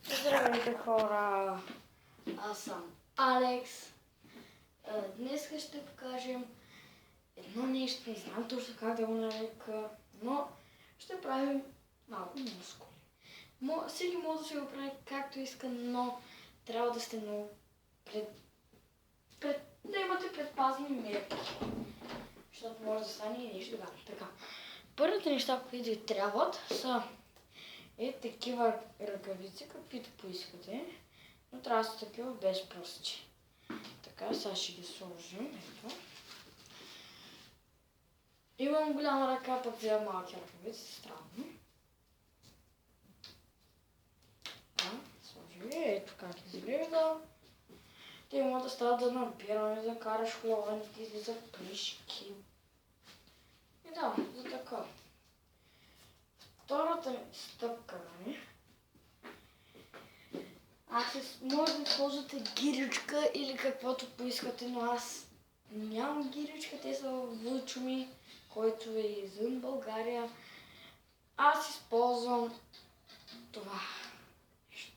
Здравейте хора! Аз съм Алекс. Днес ще покажем едно нещо, не знам точно как да го нарека, но ще правим малко мускули. Всеки може да се го прави както иска, но трябва да сте много да имате предпазни мерки, защото може да стане и нещо гадно. Така, първите неща, които ви трябват, са такива ръкавици, каквито поискате, но трябва да са такива без пръсти. Така, сега ще ги сложим. Ето. Имам голяма ръка, пък взема малки ръкавици, странно. Така, сложим ги, ето как изглежда. Те имат да стават за набиране, да караш хлованите, за пришки. И да, за така. Втората стъпка, нали? Може да сложите гиричка или каквото поискате, но аз нямам гиричка, те са в Вълчуми, който е извън България. Аз използвам това нещо,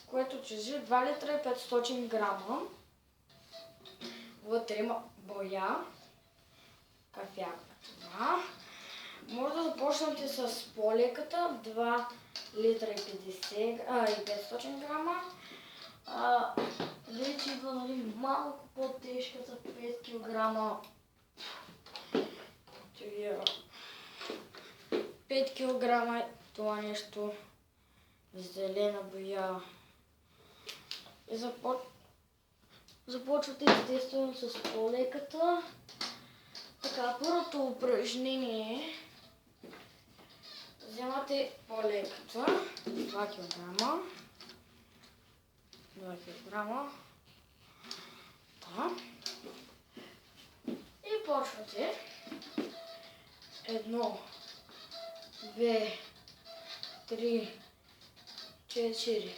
което тежи 2 литра и 500 грама. Вътре има боя, кафява това. Може да започнете с по-леката, 2 литра и 500 грама. Вече идва, нали, малко по-тежката, 5 кг. 5 кг е това нещо, зелена боя. И започвате естествено с по-леката. Така, първото упражнение е вземате по-леката, 2 кг. 2 кг. Да. И почвате 1, 2, 3, 4,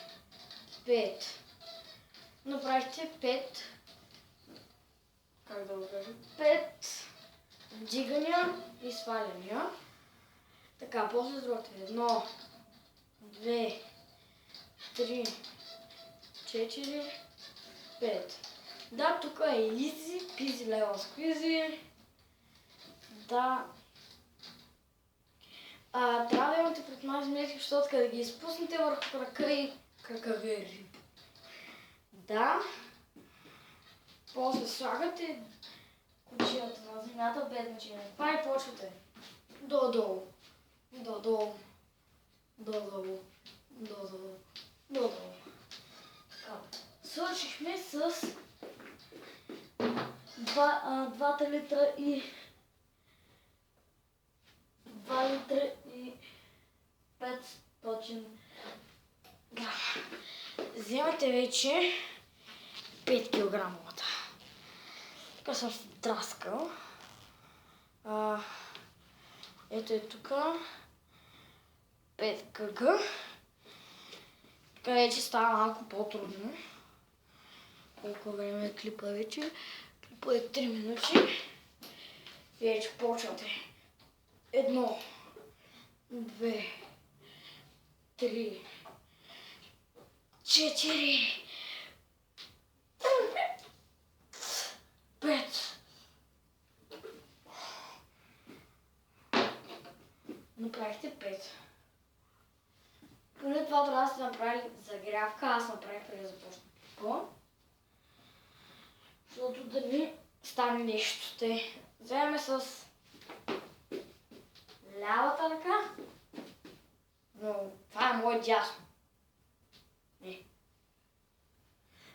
5. Направихте 5. Как да го кажа? 5 вдигания и сваляния. Така, после другата. 1, 2, 3, 4, 5. Да, тук е изи, пизи, лева, сквизи. Да. Трябва да имате предпазни мерки, защото къде ги изпуснете върху крака и кракави риб. Да. После слагате кучията на земята без значение. Това и почвате. Долу-долу. Долу-долу. Долу-долу. Долу-долу. Долу-долу. Така. Свършихме с 2 литра и 500 грама. Вземате вече 5 кг. Така съм втраскал. Ето е тук 5 кг. Така вече става малко по-трудно. Колко време е клипа вече? Клипа е 3 минути. И вече почвате. 1, 2, 3, 4, 5. Направихте 5. Поне това трябва да сте направили загрявка, аз направих преди да започна клипа. Защото да ми стане нещо. Вземем с лявата ръка. Но това е мое дясно. Не.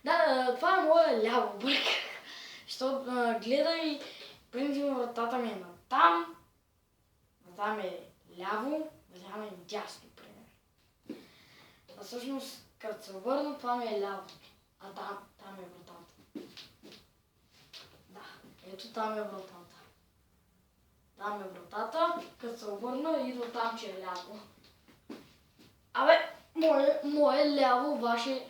Да, това е мое ляво, бърках. Защото гледай, принципно вратата ми е натам. Вратата ми е ляво, вратата ми е дясно, примерно. А всъщност, като се върна, това ми е ляво. А там е вратата. Да, ето там е вратата. Там е вратата, като се обърна, идва там, че е ляво. Абе, мое ляво, ваше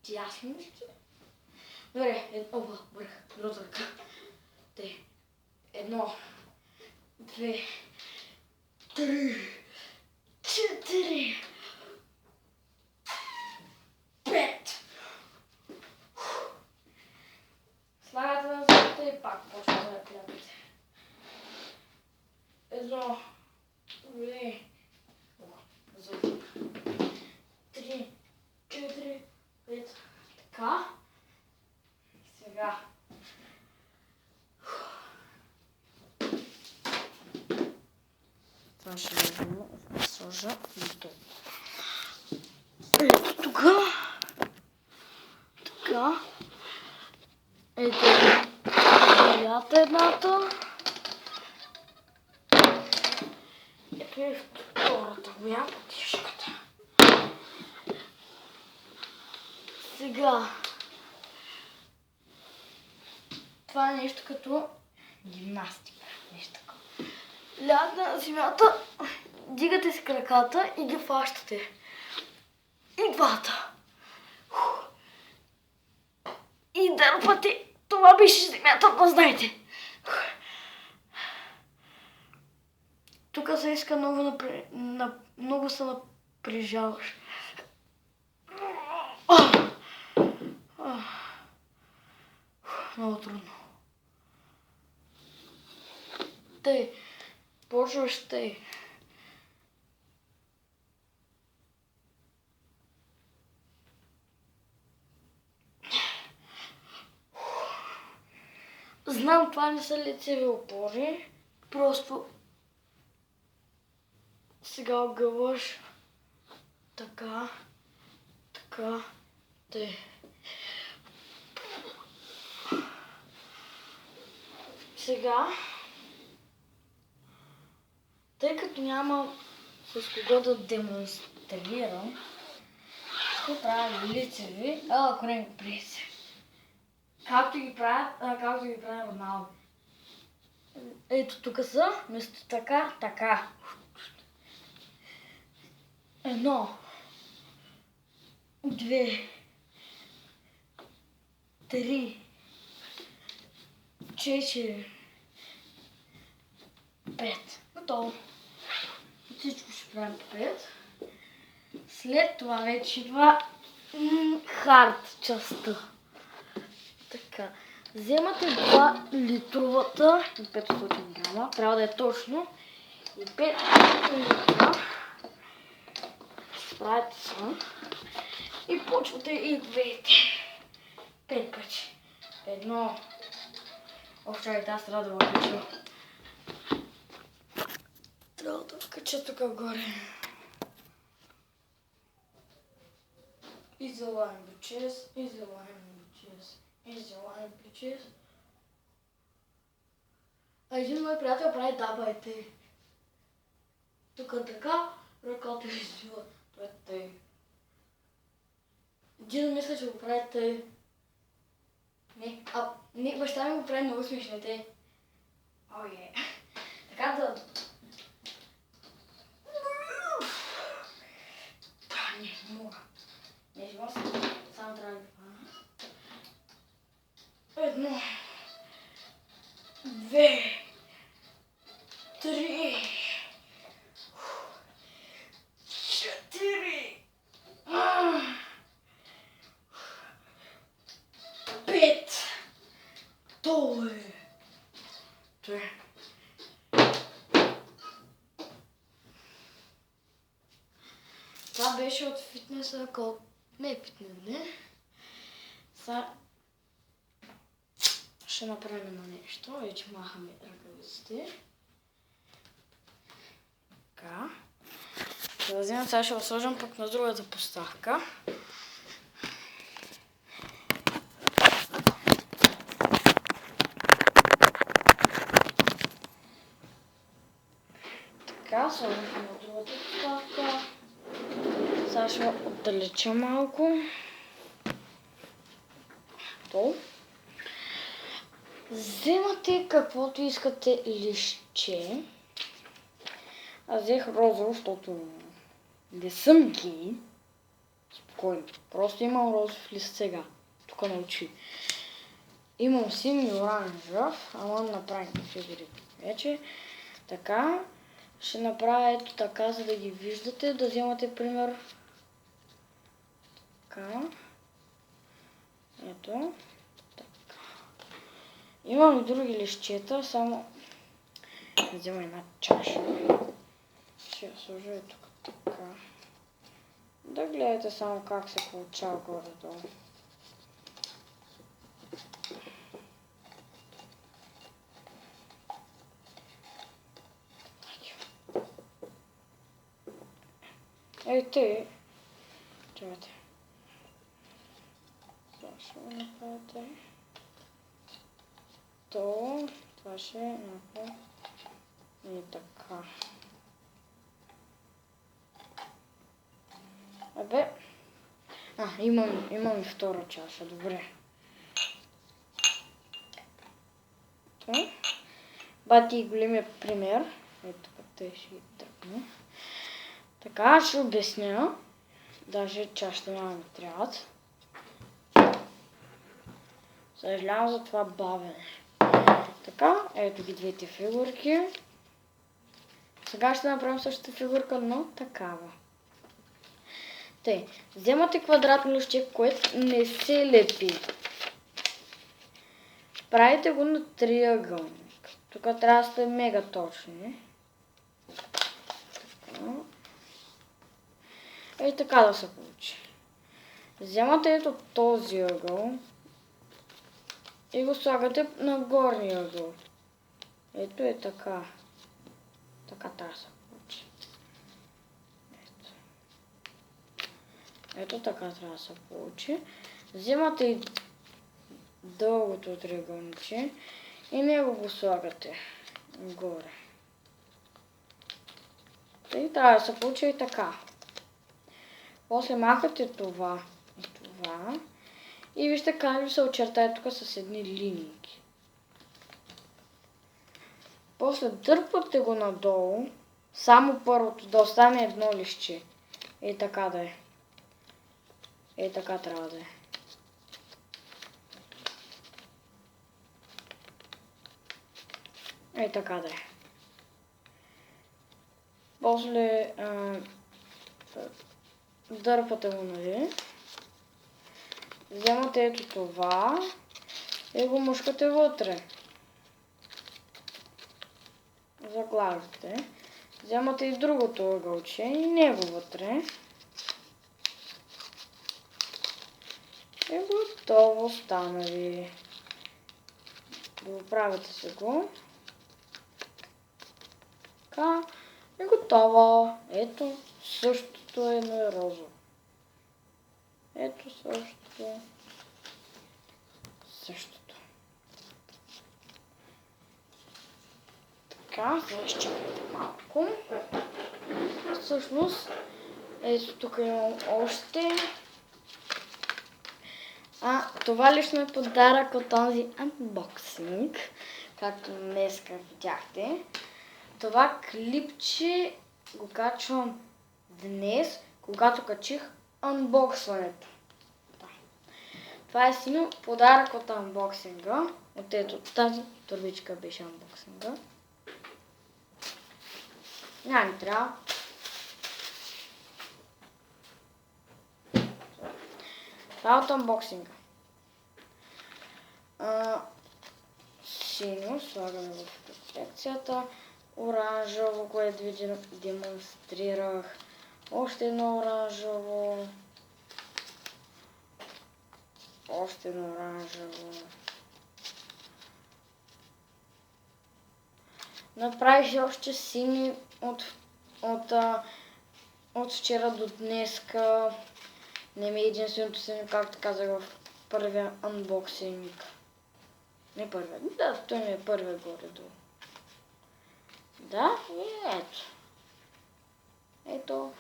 дясно ще. Добре, бърх, другата ръка. 1, 2, 3, Едно, две, три, четири, пет. Така. Сега. Това ще сложа тук. Ето тук. Така. Ето боята едната. Ето и втората боя, тишката. Сега. Това е нещо като гимнастика. Нещо такова. Лягате на земята, дигате си краката и ги фащате. И двата. И дърпате. Това беше земята, да знаете. Тук се иска много се напрежаваш. Много трудно. Тъй. Почваш тъй. Знам, това не са лицеви опори. Просто сега огъваш така, така, тъй. Сега, тъй като няма с кого да демонстрирам, ще правя лицеви, ако не го приеце. Както ги правя Роналдо. Ето тук са, вместо така, така. Едно, две, три, четири, пет. Готово. Всичко ще правим по пет. След това вече идва хард частта. Така. Вземате 2 литровата и 500 грама. Трябва да е точно. И 5 литра. Справите се. И почвате и двете. 5 пъти. Едно. Чакайте, аз трябва да въкача. Трябва да въкача тук горе. И залаем бичес, и залаем бичес, и залаем бичес. А един мой приятел прави дабайте. Тук така, ръката ви свива. Това е тъй. Един мисля, че го прави тъй. Не, баща ми го прави много смешно тъй. Така да... Не мога. Не живо се, само трябва да ги пана. Едно, две, три, четири, пет. То е. Това беше от фитнеса, не е фитнес, не. Сега ще направим на нещо, вече махаме ръкавиците. Така. Да вземем, сега ще го сложим пък на другата поставка. Така, сложим на другата поставка. Сега ще отдалеча малко. То. Вземате каквото искате листче. Аз взех розово, защото не съм гей. Спокойно. Просто имам розов лист сега. Тук на очи. Имам син и оранжев, ама направим фигури вече. Така. Ще направя ето така, за да ги виждате. Да вземате пример. Така. Ето. Така. Имам и други листчета, само взема една чаша. сложа и тук така. Да гледате само как се получава горе-долу. Ей, те. Чакайте. Това ще го направите. Това ще направим и така. Абе. Имам и втора чаша, добре. Бати големия пример. Ето тук те ще ги тръпне. Така, ще обясня. Даже чашата няма ми трябват. Съжалявам за това бавене. Така, ето ги двете фигурки. Сега ще направим същата фигурка, но такава. Тъй, вземате квадратно лъжче, което не се лепи. Правите го на триъгълник. Тук трябва да сте мега точни. Ей така да се получи. Вземате ето този ъгъл и го слагате на горния ъгъл. Ето е така. Така трябва да се получи. Ето така трябва да се получи. Вземате и дългото триъгълниче и него го слагате горе. И трябва да се получи и така. После махате това и това. И вижте как ви се очертае тук с едни линии. После дърпате го надолу. Само първото да остане едно листче. И така да е. И така трябва да е. И така да е. После дърпате го, нали? Вземате ето това и го мушкате вътре. Заглаждате. Вземате и другото ъгълче и него вътре. И готово стана ви. Доправяте се го. Така. И готово. Ето същото е на розово. Ето същото. Същото. Така, сега ще чакайте малко. Всъщност, ето тук имам още. Това лично е подарък от този анбоксинг, както днеска видяхте. Това клипче го качвам днес, когато качих анбоксването. Да. Това е сино подарък от анбоксинга. От ето тази турбичка беше анбоксинга. Няма ми трябва. Това е от анбоксинга. Синьо слагаме в колекцията. Оранжево, което ви демонстрирах. Още едно оранжево. Още едно оранжево. Направих още сини от вчера до днеска. Не ми е единственото синьо, както казах в първия анбоксинг. Не първия. Да, той ми е първия горе-долу. Да, и ето. Ето.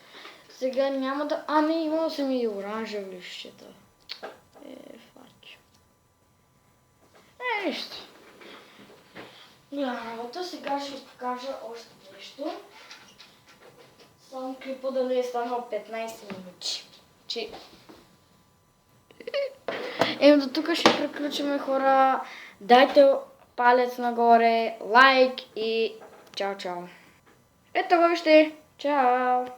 Сега няма да... не, имал съм и оранжев лищета. Фачо. Нищо. Няма работа. Сега ще ви покажа още нещо. Само клипа да не е станал 15 минути. До тук ще приключим, хора. Дайте палец нагоре, лайк и чао-чао. Ето го вижте. Чао!